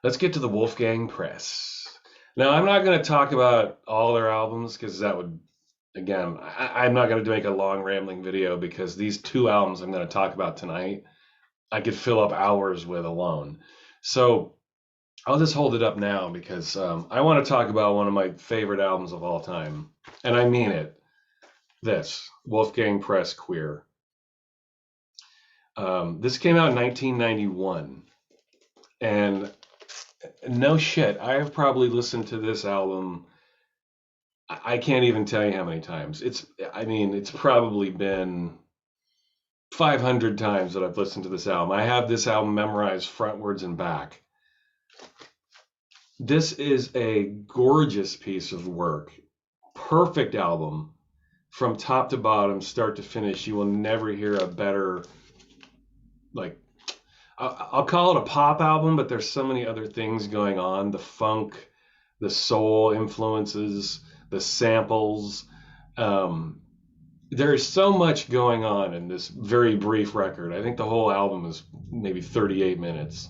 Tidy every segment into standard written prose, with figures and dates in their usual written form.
Let's get to the Wolfgang Press. Now, I'm not going to talk about all their albums because that would, again, I'm not going to make a long rambling video because these two albums I'm going to talk about tonight, I could fill up hours with alone. So I'll just hold it up now because I want to talk about one of my favorite albums of all time. And I mean it. This Wolfgang Press Queer. This came out in 1991. And no shit, I've probably listened to this album. I can't even tell you how many times. I mean, it's probably been 500 times that I've listened to this album. I have this album memorized frontwards and back. This is a gorgeous piece of work. Perfect album from top to bottom, start to finish. You will never hear a better, like, I'll call it a pop album, but there's so many other things going on. The funk, the soul influences, the samples. Um, there's so much going on in this very brief record. I think the whole album is maybe 38 minutes.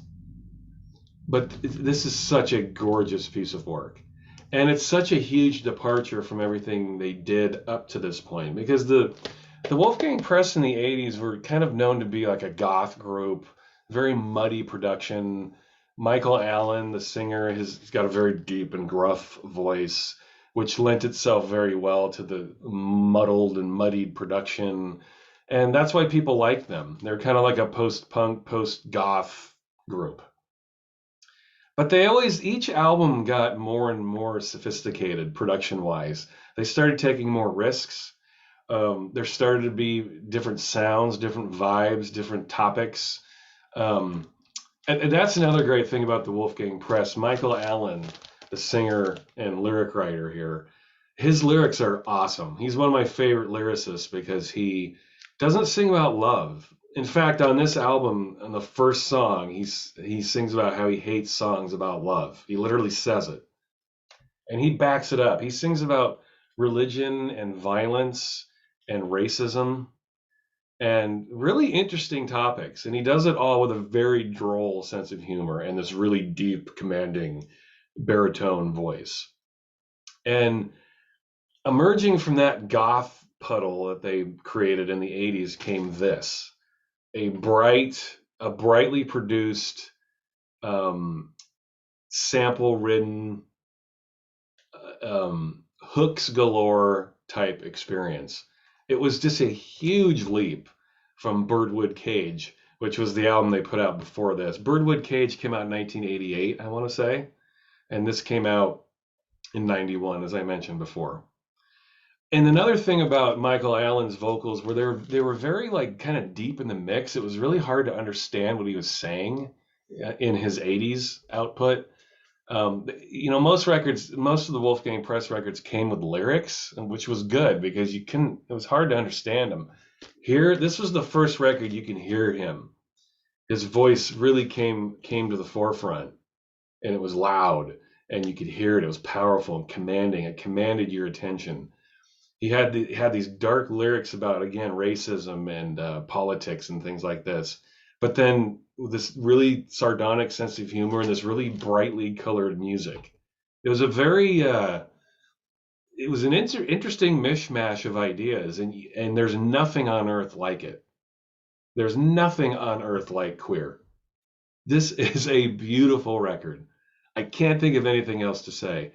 But this is such a gorgeous piece of work. And it's such a huge departure from everything they did up to this point because the Wolfgang Press in the 80s were kind of known to be like a goth group, very muddy production. Michael Allen, the singer, he's got a very deep and gruff voice, which lent itself very well to the muddled and muddied production. And that's why people like them. They're kind of like a post-punk, post-goth group. But they always, each album got more and more sophisticated production wise. They started taking more risks. There started to be different sounds, different vibes, different topics. Um, and that's another great thing about the Wolfgang Press. Michael Allen, the singer and lyric writer here, his lyrics are awesome. He's one of my favorite lyricists because he doesn't sing about love. In fact, on this album, on the first song, he sings about how he hates songs about love. He literally says it, and he backs it up. He sings about religion and violence and racism and really interesting topics. And he does it all with a very droll sense of humor and this really deep, commanding baritone voice. And emerging from that goth puddle that they created in the 80s came this a brightly produced, um, sample ridden, hooks galore type experience. It was just a huge leap from Birdwood Cage, which was the album they put out before this. Birdwood Cage came out in 1988, I want to say, and this came out in 91, as I mentioned before. And another thing about Michael Allen's vocals were they were very like kind of deep in the mix. It was really hard to understand what he was saying in his 80s output. Most of the Wolfgang Press records came with lyrics, which was good because it was hard to understand them. Here, this was the first record you can hear him. His voice really came to the forefront, and it was loud, and you could hear it. It was powerful and commanding. It commanded your attention. He had these dark lyrics about again racism and politics and things like this, but then this really sardonic sense of humor and this really brightly colored music. It was a very it was an interesting mishmash of ideas, and there's nothing on earth like it. There's nothing on earth like Queer. This is a beautiful record. I can't think of anything else to say.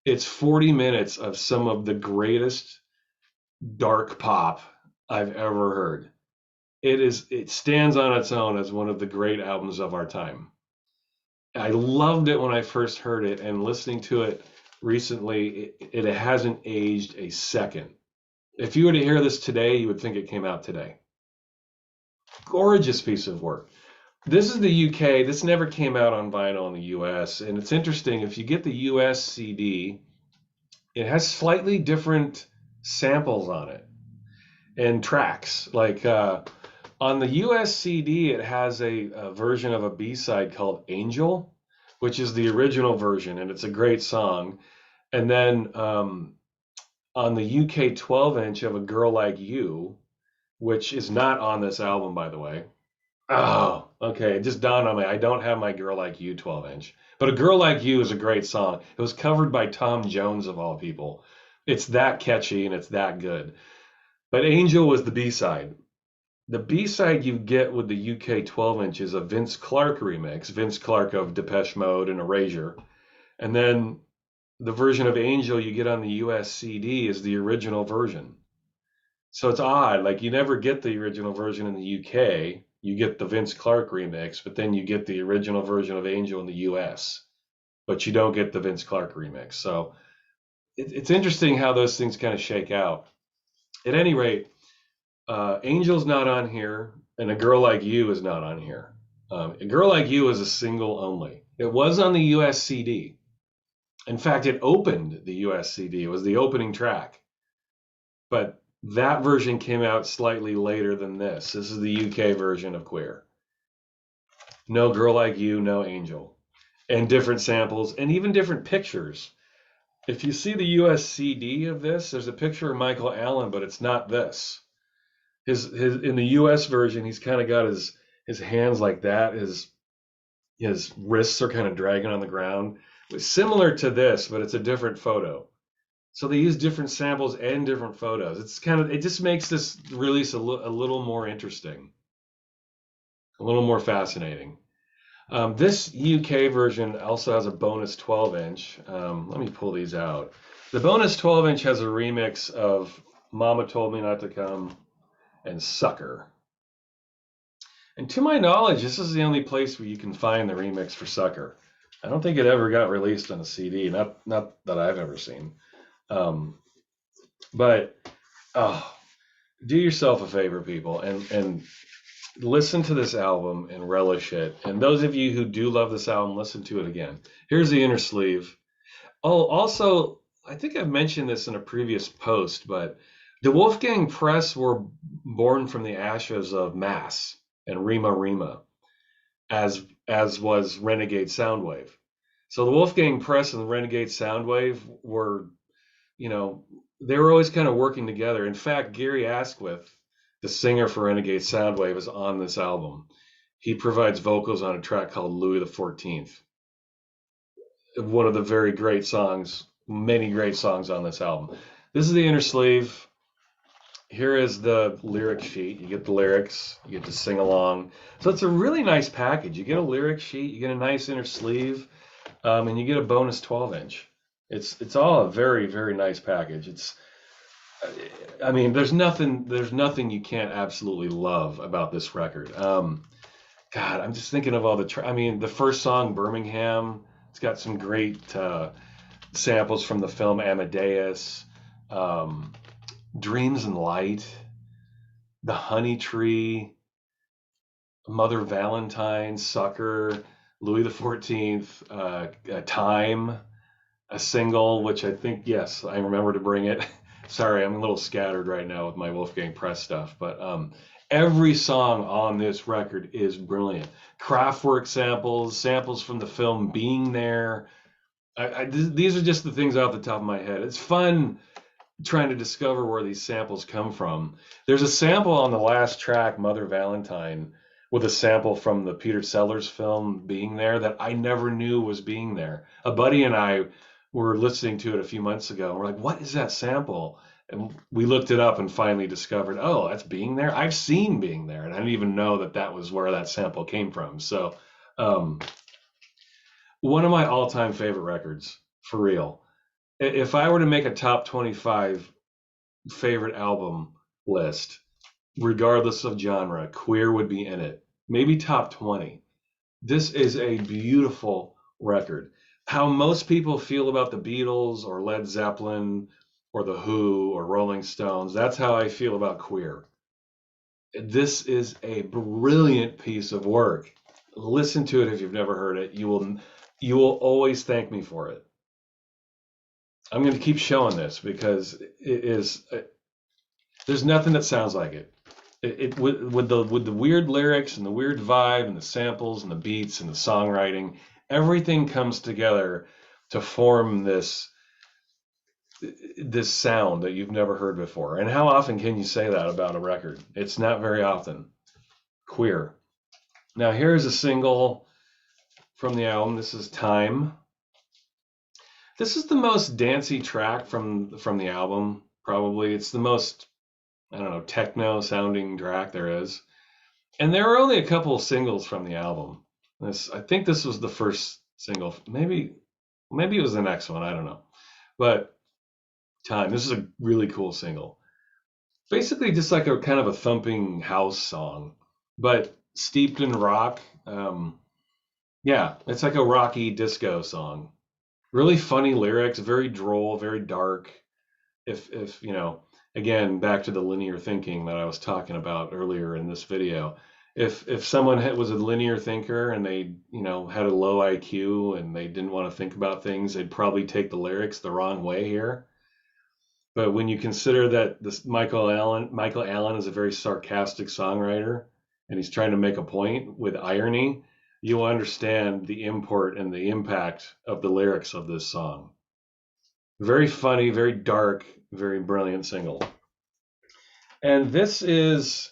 It's 40 minutes of some of the greatest dark pop I've ever heard. It stands on its own as one of the great albums of our time. I loved it when I first heard it, and listening to it recently, it hasn't aged a second. If you were to hear this today, you would think it came out today. Gorgeous piece of work. This is the UK. This never came out on vinyl in the US, and it's interesting. If you get the US CD, it has slightly different samples on it and tracks. Like on the US CD, it has a version of a B-side called Angel, which is the original version, and it's a great song. And then on the UK 12 inch of A Girl Like You, which is not on this album, by the way, Oh, okay. It just dawned on me. I don't have my Girl Like You 12-inch. But A Girl Like You is a great song. It was covered by Tom Jones, of all people. It's that catchy and it's that good. But Angel was the B-side. The B-side you get with the UK 12-inch is a Vince Clarke remix, Vince Clarke of Depeche Mode and Erasure. And then the version of Angel you get on the US CD is the original version. So it's odd, like you never get the original version in the UK. You get the Vince Clarke remix, but then you get the original version of Angel in the US, but you don't get the Vince Clarke remix. So it's interesting how those things kind of shake out. At any rate, Angel's not on here, and A Girl Like You is not on here. A Girl Like You is a single only. It was on the US CD. In fact, it opened the US CD. It was the opening track, but that version came out slightly later than this. This is the UK version of Queer. No Girl Like You, no Angel. And different samples and even different pictures. If you see the US CD of this, there's a picture of Michael Allen, but it's not this. His in the US version, he's kind of got his hands like that. His wrists are kind of dragging on the ground. It's similar to this, but it's a different photo. So they use different samples and different photos. It just makes this release a little more interesting, a little more fascinating. This UK version also has a bonus 12-inch. Let me pull these out. The bonus 12-inch has a remix of Mama Told Me Not to Come and Sucker. And to my knowledge, this is the only place where you can find the remix for Sucker. I don't think it ever got released on a CD, not that I've ever seen. Um, but oh, do yourself a favor, people, and listen to this album and relish it. And those of you who do love this album, listen to it again. Here's the inner sleeve. Oh, also, I think I've mentioned this in a previous post, but the Wolfgang Press were born from the ashes of Mass and Rima Rima, as was Renegade Soundwave. So the Wolfgang Press and the Renegade Soundwave were, you know, they were always kind of working together. In fact, Gary Asquith, the singer for Renegade Soundwave, is on this album. He provides vocals on a track called Louis the 14th, one of the very great songs, many great songs on this album. This is the inner sleeve. Here is the lyric sheet. You get the lyrics, you get to sing along. So it's a really nice package. You get a lyric sheet, you get a nice inner sleeve, and you get a bonus 12-inch. It's all a very, very nice package. I mean, there's nothing you can't absolutely love about this record. God, I'm just thinking of all I mean, the first song, Birmingham, it's got some great samples from the film Amadeus, um, Dreams and Light, The Honey Tree, Mother Valentine, Sucker, Louis the 14th, Time, a single, which I think, yes, I remember to bring it. Sorry, I'm a little scattered right now with my Wolfgang Press stuff, but every song on this record is brilliant. Kraftwerk samples, samples from the film Being There. These are just the things off the top of my head. It's fun trying to discover where these samples come from. There's a sample on the last track, Mother Valentine, with a sample from the Peter Sellers film Being There that I never knew was Being There. A buddy and I were listening to it a few months ago, and we're like, what is that sample? And we looked it up and finally discovered, oh, that's Being There. I've seen Being There, and I didn't even know that that was where that sample came from. So, um, one of my all-time favorite records, for real. If I were to make a top 25 favorite album list, regardless of genre, Queer would be in it. Maybe top 20. This is a beautiful record. How most people feel about the Beatles or Led Zeppelin or The Who or Rolling Stones, that's how I feel about Queer. This is a brilliant piece of work. Listen to it if you've never heard it. You will always thank me for it. I'm going to keep showing this because it is there's nothing that sounds like it. With the weird lyrics and the weird vibe and the samples and the beats and the songwriting, everything comes together to form this sound that you've never heard before. And how often can you say that about a record? It's not very often. Queer. Now here's a single from the album. This is Time. This is the most dancey track from the album, probably. It's the most, I don't know, techno sounding track there is. And there were only a couple of singles from the album. I think this was the first single. Maybe it was the next one. I don't know. But Time. This is a really cool single. Basically, just like a kind of a thumping house song, but steeped in rock. Yeah, it's like a rocky disco song. Really funny lyrics, very droll, very dark. If you know, again, back to the linear thinking that I was talking about earlier in this video. If someone was a linear thinker and they, had a low IQ and they didn't want to think about things, they'd probably take the lyrics the wrong way here. But when you consider that this Michael Allen is a very sarcastic songwriter and he's trying to make a point with irony, you'll understand the import and the impact of the lyrics of this song. Very funny, very dark, very brilliant single. And this is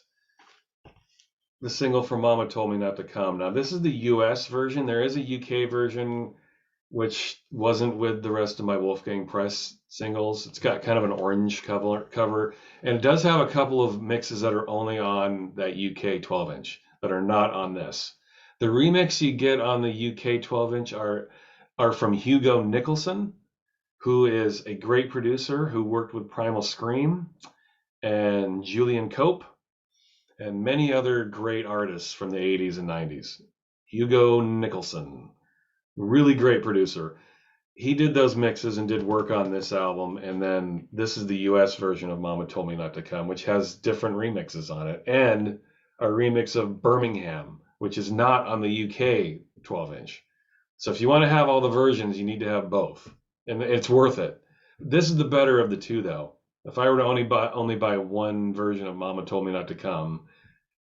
the single from Mama Told Me Not to Come. Now, this is the US version. There is a UK version which wasn't with the rest of my Wolfgang Press singles. It's got kind of an orange cover, and it does have a couple of mixes that are only on that UK 12-inch that are not on this. The remix you get on the UK 12-inch are from Hugo Nicholson, who is a great producer who worked with Primal Scream and Julian Cope and many other great artists from the 80s and 90s. Hugo Nicholson. Really great producer. He did those mixes and did work on this album. And then this is the US version of Mama Told Me Not to Come, which has different remixes on it. And a remix of Birmingham, which is not on the UK 12-inch. So if you want to have all the versions, you need to have both. And it's worth it. This is the better of the two, though. If I were to only buy one version of Mama Told Me Not to Come,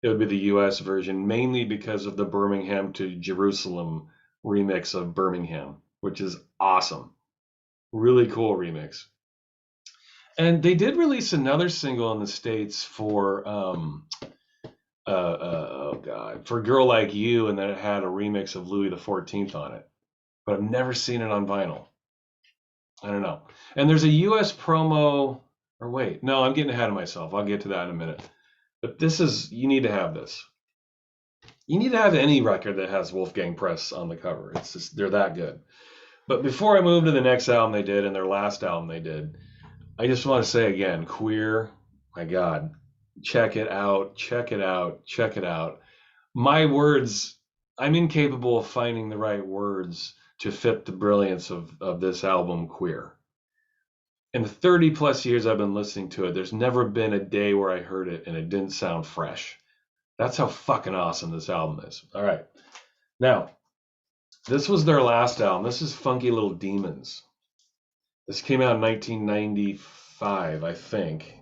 it would be the US version, mainly because of the Birmingham to Jerusalem remix of Birmingham, which is awesome. Really cool remix. And they did release another single in the States for for Girl Like You, and then it had a remix of Louis XIV on it. But I've never seen it on vinyl. I don't know. And there's a US promo, or wait, no, I'm getting ahead of myself. I'll get to that in a minute. But you need to have this. You need to have any record that has Wolfgang Press on the cover. It's just, they're that good. But before I move to the next album they did and their last album they did, I just want to say again, Queer, my God, check it out, check it out, check it out. My words, I'm incapable of finding the right words to fit the brilliance of this album, Queer. In the 30 plus years I've been listening to it, there's never been a day where I heard it and it didn't sound fresh. That's how fucking awesome this album is. All right. Now, this was their last album. This is Funky Little Demons. This came out in 1995, I think.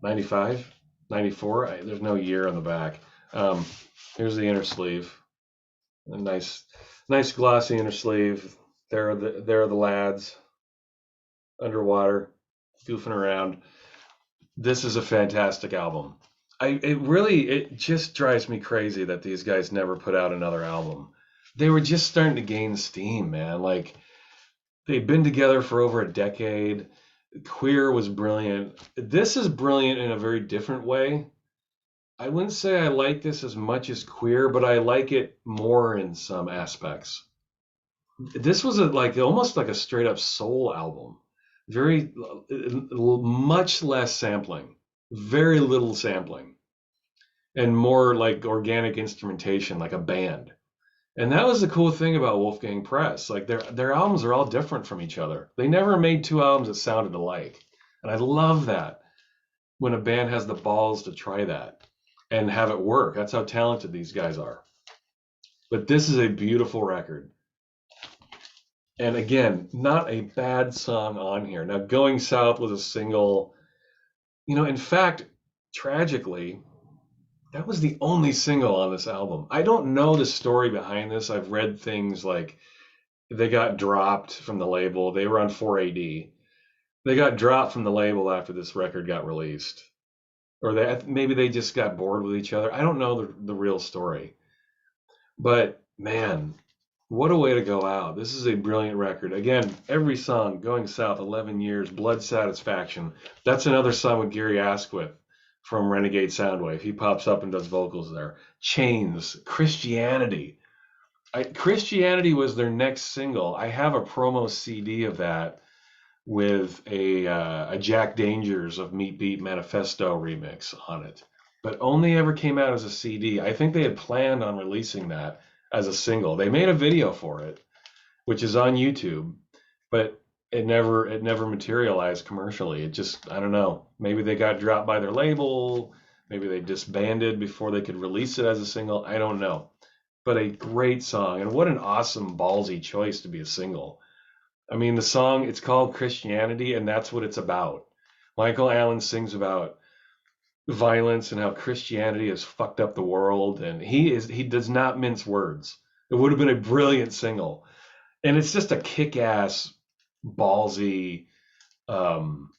95? 94? There's no year on the back. Here's the inner sleeve. A nice glossy inner sleeve. There are the lads underwater, goofing around. This is a fantastic album. It just drives me crazy that these guys never put out another album. They were just starting to gain steam, man. Like, they'd been together for over a decade. Queer was brilliant. This is brilliant in a very different way. I wouldn't say I like this as much as Queer, but I like it more in some aspects. This was almost like a straight up soul album. Very much less sampling, very little sampling, and more like organic instrumentation, like a band. And that was the cool thing about Wolfgang Press. Like their albums are all different from each other. They never made two albums that sounded alike. And I love that when a band has the balls to try that and have it work. That's how talented these guys are. But this is a beautiful record. And again, not a bad song on here. Now, Going South was a single. In fact, tragically, that was the only single on this album. I don't know the story behind this. I've read things like they got dropped from the label. They were on 4AD. They got dropped from the label after this record got released. Or maybe they just got bored with each other. I don't know the real story. But man, what a way to go out. This is a brilliant record. Again, every song, Going South, 11 Years, Blood Satisfaction. That's another song with Gary Asquith from Renegade Soundwave. He pops up and does vocals there. Chains, Christianity. Christianity was their next single. I have a promo CD of that with a Jack Dangers of Meat Beat Manifesto remix on it, but only ever came out as a CD. I think they had planned on releasing that as a single. They made a video for it, which is on YouTube, but it never materialized commercially. It just, I don't know. Maybe they got dropped by their label. Maybe they disbanded before they could release it as a single. I don't know. But a great song, and what an awesome ballsy choice to be a single. I mean, the song, it's called Christianity, and that's what it's about. Michael Allen sings about violence and how Christianity has fucked up the world, and he does not mince words. It would have been a brilliant single. And it's just a kick-ass, ballsy, um,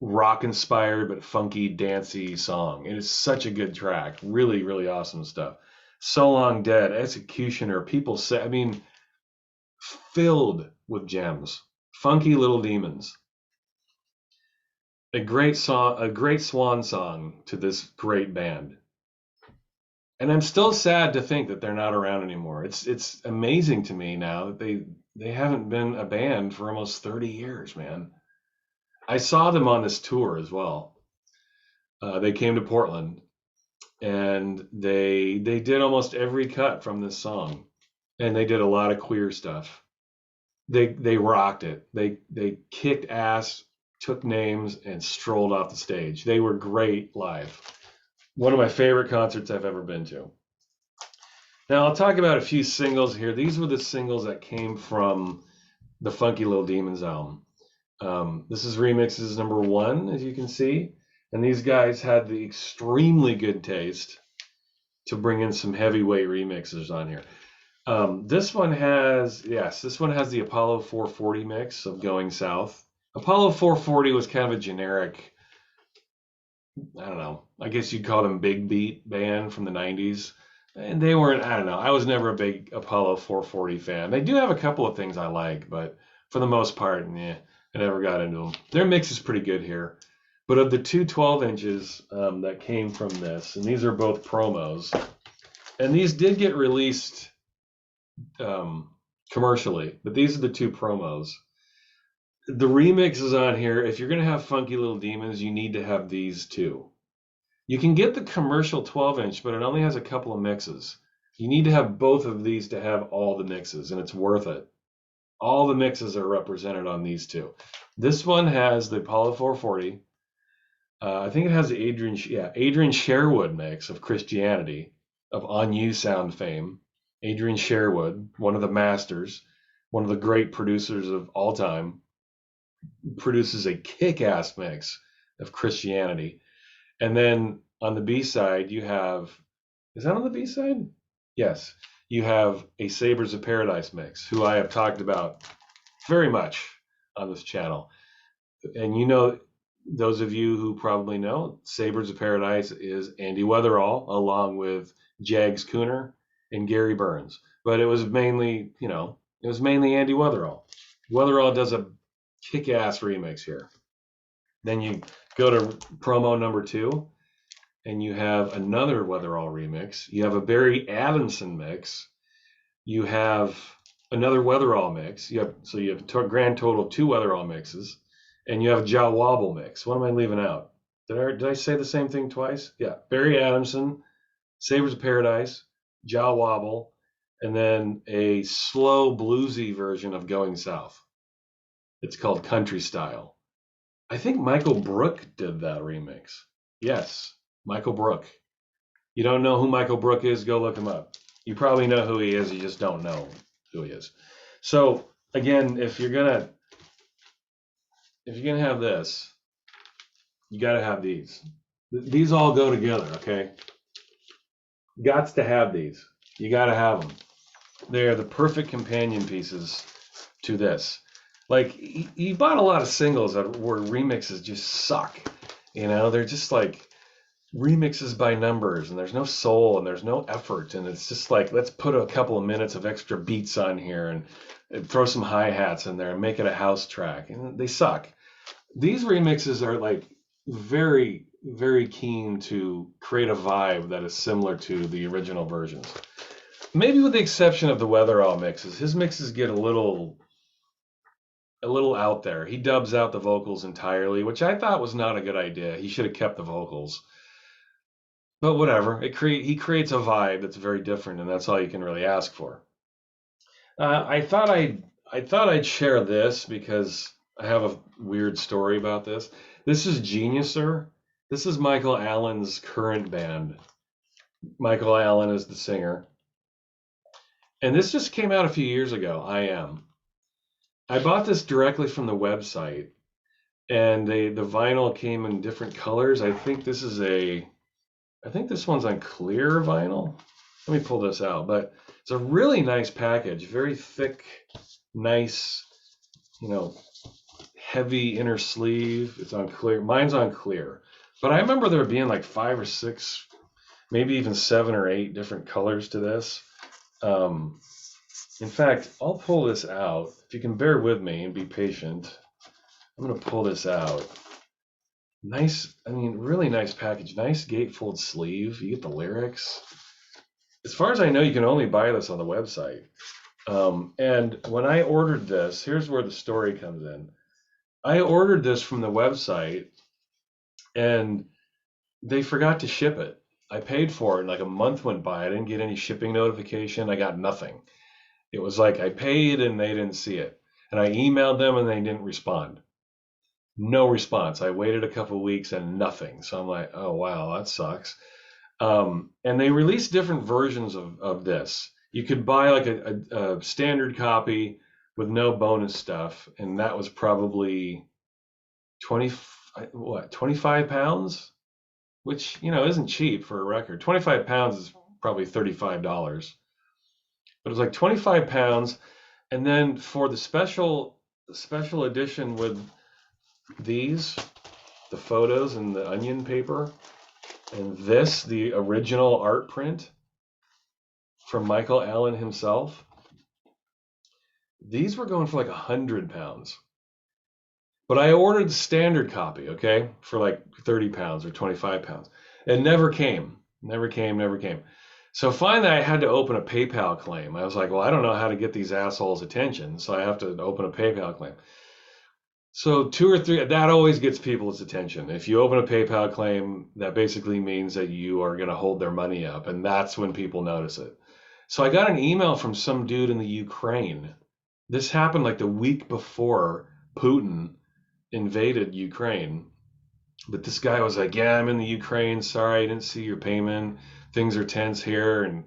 rock inspired but funky, dancey song. It is such a good track. Really, really awesome stuff. So Long Dead, Executioner, People Say, I mean, filled with gems. Funky Little Demons. A great song, a great swan song to this great band. And I'm still sad to think that they're not around anymore. It's amazing to me now that they haven't been a band for almost 30 years, man. I saw them on this tour as well. They came to Portland and they did almost every cut from this song, and they did a lot of queer stuff. They rocked it. They kicked ass, took names, and strolled off the stage. They were great live. One of my favorite concerts I've ever been to. Now I'll talk about a few singles here. These were the singles that came from the Funky Little Demons album. This is remixes number 1, as you can see, and these guys had the extremely good taste to bring in some heavyweight remixes on here. This one has the Apollo 440 mix of Going South. Apollo 440 was kind of a generic, I don't know, I guess you'd call them big beat band from the 90s. And they weren't, I don't know, I was never a big Apollo 440 fan. They do have a couple of things I like, but for the most part, I never got into them. Their mix is pretty good here. But of the two 12 inches that came from this, and these are both promos, and these did get released commercially, but these are the two promos. The remixes on here, if you're going to have Funky Little Demons, you need to have these two. You can get the commercial 12-inch, but it only has a couple of mixes. You need to have both of these to have all the mixes, and it's worth it. All the mixes are represented on these two. This one has the Apollo 440. I think it has the Adrian Sherwood mix of Christianity, of On You Sound fame. Adrian Sherwood, one of the masters, one of the great producers of all time, produces a kick-ass mix of Christianity. And then on the B side, you have, is that on the B side? Yes. You have a Sabres of Paradise mix, who I have talked about very much on this channel. And those of you who probably know, Sabres of Paradise is Andy Weatherall, along with Jags Cooner and Gary Burns. But it was mainly Andy Weatherall. Weatherall does a kick-ass remix here. Then you go to promo number 2, and you have another Weatherall remix. You have a Barry Adamson mix. You have another Weatherall mix. You have a grand total of 2 Weatherall mixes, and you have a Jaw Wobble mix. What am I leaving out? Did I say the same thing twice? Yeah, Barry Adamson, Sabres of Paradise, Jaw Wobble, and then a slow bluesy version of Going South. It's called Country Style. I think Michael Brook did that remix. Yes, Michael Brook. You don't know who Michael Brook is? Go look him up. You probably know who he is. You just don't know who he is. So again, if you're gonna have this, you got to have these. These all go together, okay? Gots to have these. You got to have them. They're the perfect companion pieces to this. Like, he bought a lot of singles where remixes just suck. They're just like, remixes by numbers, and there's no soul and there's no effort, and it's just like, let's put a couple of minutes of extra beats on here and throw some hi-hats in there and make it a house track, and they suck. These remixes are like very, very keen to create a vibe that is similar to the original versions. Maybe with the exception of the Weatherall mixes. His mixes get a little out there. He dubs out the vocals entirely, which I thought was not a good idea. He should have kept the vocals. But whatever. He creates a vibe that's very different, and that's all you can really ask for. I thought I'd share this because I have a weird story about this. This is Geniuser. This is Michael Allen's current band. Michael Allen is the singer. And this just came out a few years ago. I bought this directly from the website, and the vinyl came in different colors. I think this one's on clear vinyl. Let me pull this out, but it's a really nice package, very thick, nice, you know, heavy inner sleeve. It's on clear. Mine's on clear, but I remember there being like 5 or 6, maybe even 7 or 8 different colors to this. Um, in fact, I'll pull this out. If you can bear with me and be patient, I'm going to pull this out. Nice, I mean, really nice package. Nice gatefold sleeve. You get the lyrics. As far as I know, you can only buy this on the website. And when I ordered this, here's where the story comes in. I ordered this from the website, and they forgot to ship it. I paid for it, and like a month went by. I didn't get any shipping notification. I got nothing. It was like I paid and they didn't see it. And I emailed them and they didn't respond. No response. I waited a couple of weeks and nothing. So I'm like, oh, wow, that sucks. And they released different versions of this. You could buy like a standard copy with no bonus stuff, and that was probably 25 pounds, which, isn't cheap for a record. 25 pounds is probably $35, but it was like 25 pounds. And then for the special edition with the photos and the onion paper, and the original art print from Michael Allen himself, these were going for like 100 pounds. But I ordered the standard copy, okay, for like 30 pounds or 25 pounds. It never came. Never came, never came. So finally, I had to open a PayPal claim. I was like, well, I don't know how to get these assholes' attention, so I have to open a PayPal claim. So 2 or 3, that always gets people's attention. If you open a PayPal claim, that basically means that you are going to hold their money up, and that's when people notice it. So I got an email from some dude in the Ukraine. This happened like the week before Putin invaded Ukraine. But this guy was like, yeah, I'm in the Ukraine. Sorry, I didn't see your payment. Things are tense here. And,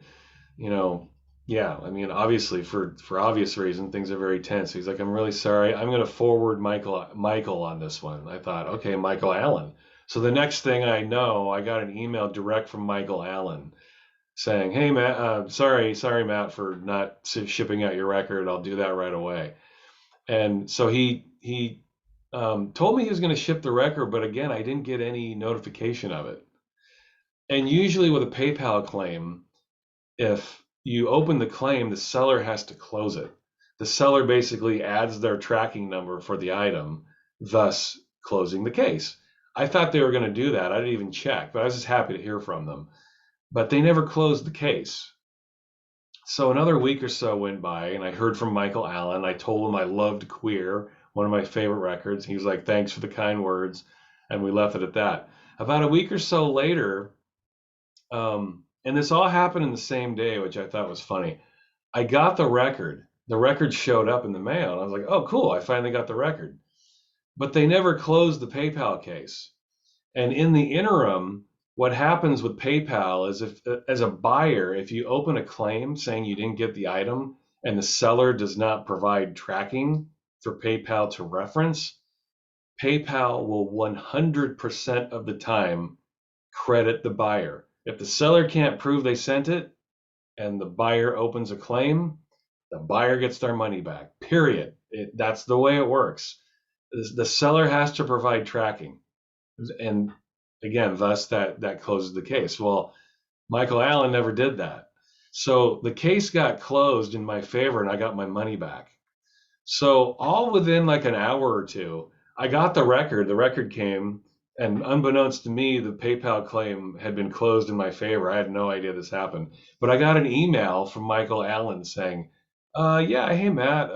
yeah, I mean, obviously, for obvious reason, things are very tense. He's like, I'm really sorry. I'm going to forward Michael on this one. I thought, okay, Michael Allen. So the next thing I know, I got an email direct from Michael Allen saying, hey, Matt, sorry, Matt, for not shipping out your record. I'll do that right away. And so he told me he was going to ship the record, but again, I didn't get any notification of it. And usually with a PayPal claim, if you open the claim, the seller has to close it. The seller basically adds their tracking number for the item, thus closing the case. I thought they were going to do that. I didn't even check, but I was just happy to hear from them. But they never closed the case. So another week or so went by, and I heard from Michael Allen. I told him I loved Queer, one of my favorite records. He was like, thanks for the kind words. And we left it at that. About a week or so later, and this all happened in the same day, which I thought was funny. I got the record. The record showed up in the mail. And I was like, oh, cool. I finally got the record. But they never closed the PayPal case. And in the interim, what happens with PayPal is if, as a buyer, if you open a claim saying you didn't get the item and the seller does not provide tracking for PayPal to reference, PayPal will 100% of the time credit the buyer. If the seller can't prove they sent it and the buyer opens a claim, the buyer gets their money back, period. That's the way it works. The seller has to provide tracking. And again, thus that closes the case. Well, Michael Allen never did that. So the case got closed in my favor and I got my money back. So all within like an hour or two, I got the record. The record came, and unbeknownst to me, the PayPal claim had been closed in my favor. I had no idea this happened. But I got an email from Michael Allen saying, yeah, hey Matt,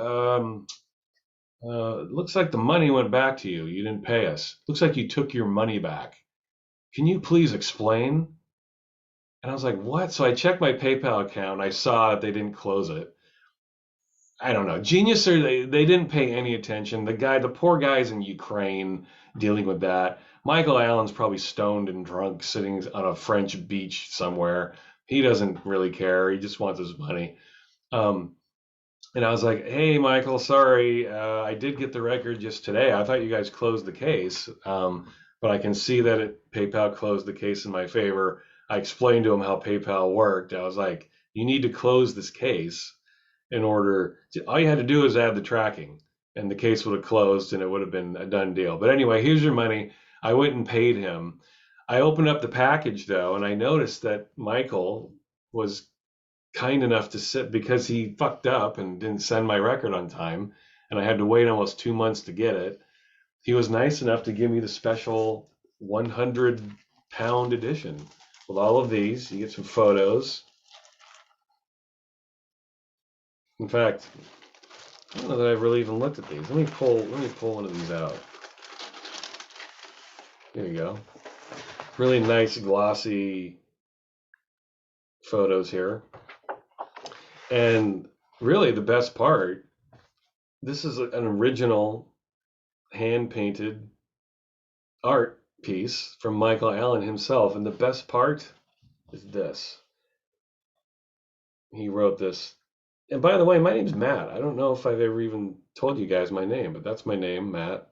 looks like the money went back to you. You didn't pay us. Looks like you took your money back. Can you please explain? And I was like, what? So I checked my PayPal account. I saw that they didn't close it. I don't know. Genius or they didn't pay any attention. The poor guy's in Ukraine dealing with that. Michael Allen's probably stoned and drunk sitting on a French beach somewhere. He doesn't really care. He just wants his money. Um, and I was like, hey, Michael, sorry. I did get the record just today. I thought you guys closed the case. But I can see that PayPal closed the case in my favor. I explained to him how PayPal worked. I was like, you need to close this case in order to, all you had to do is add the tracking and the case would have closed and it would have been a done deal. But anyway, here's your money. I went and paid him. I opened up the package though, and I noticed that Michael was kind enough to sit because he fucked up and didn't send my record on time. And I had to wait almost 2 months to get it. He was nice enough to give me the special 100-pound edition with all of these. You get some photos. In fact, I don't know that I've really even looked at these. Let me pull one of these out. Here you go. Really nice glossy photos here. And really the best part, this is an original hand-painted art piece from Michael Allen himself. And the best part is this. He wrote this. And by the way, my name's Matt. I don't know if I've ever even told you guys my name, but that's my name, Matt.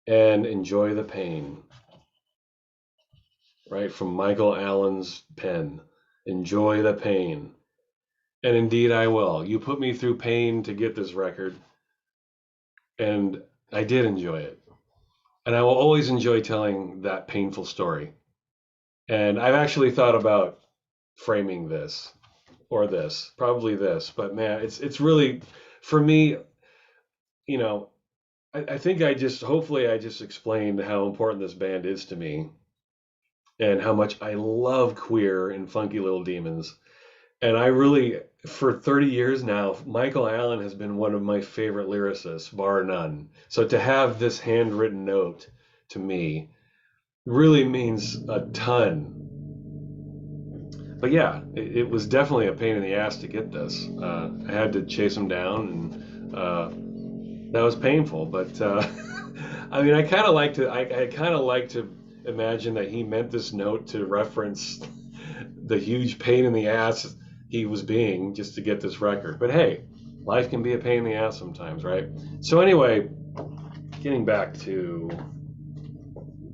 And enjoy the pain. Right? From Michael Allen's pen. Enjoy the pain. And indeed I will. You put me through pain to get this record. And I did enjoy it. And I will always enjoy telling that painful story. And I've actually thought about framing this or this, probably this, but man, it's really, for me, you know, I think hopefully I just explained how important this band is to me and how much I love Queer and Funky Little Demons. And I really, for 30 years now, Michael Allen has been one of my favorite lyricists, bar none. So to have this handwritten note to me really means a ton. But yeah, it was definitely a pain in the ass to get this. I had to chase him down, and that was painful. But I mean, I kind of like to imagine that he meant this note to reference the huge pain in the ass he was being just to get this record. But hey, life can be a pain in the ass sometimes, right? So anyway, getting back to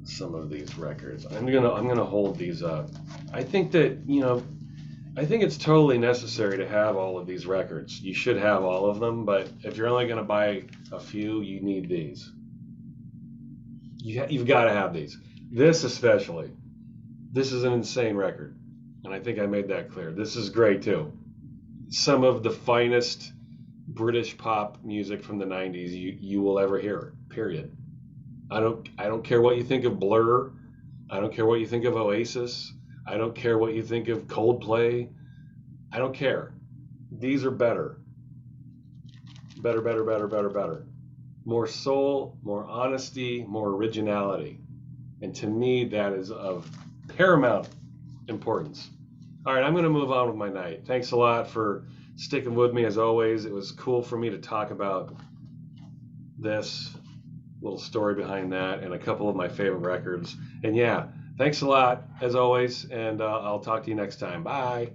some of these records, I'm gonna hold these up. I think that, I think it's totally necessary to have all of these records. You should have all of them, but if you're only gonna buy a few, you need these. You've got to have these. This especially. This is an insane record, and I think I made that clear. This is great too. Some of the finest British pop music from the 90s you will ever hear. Period. I don't care what you think of Blur. I don't care what you think of Oasis. I don't care what you think of Coldplay. I don't care. These are better. Better, better, better, better, better. More soul, more honesty, more originality. And to me, that is of paramount importance. All right, I'm going to move on with my night. Thanks a lot for sticking with me as always. It was cool for me to talk about this little story behind that and a couple of my favorite records. And yeah, thanks a lot as always, and I'll talk to you next time. Bye.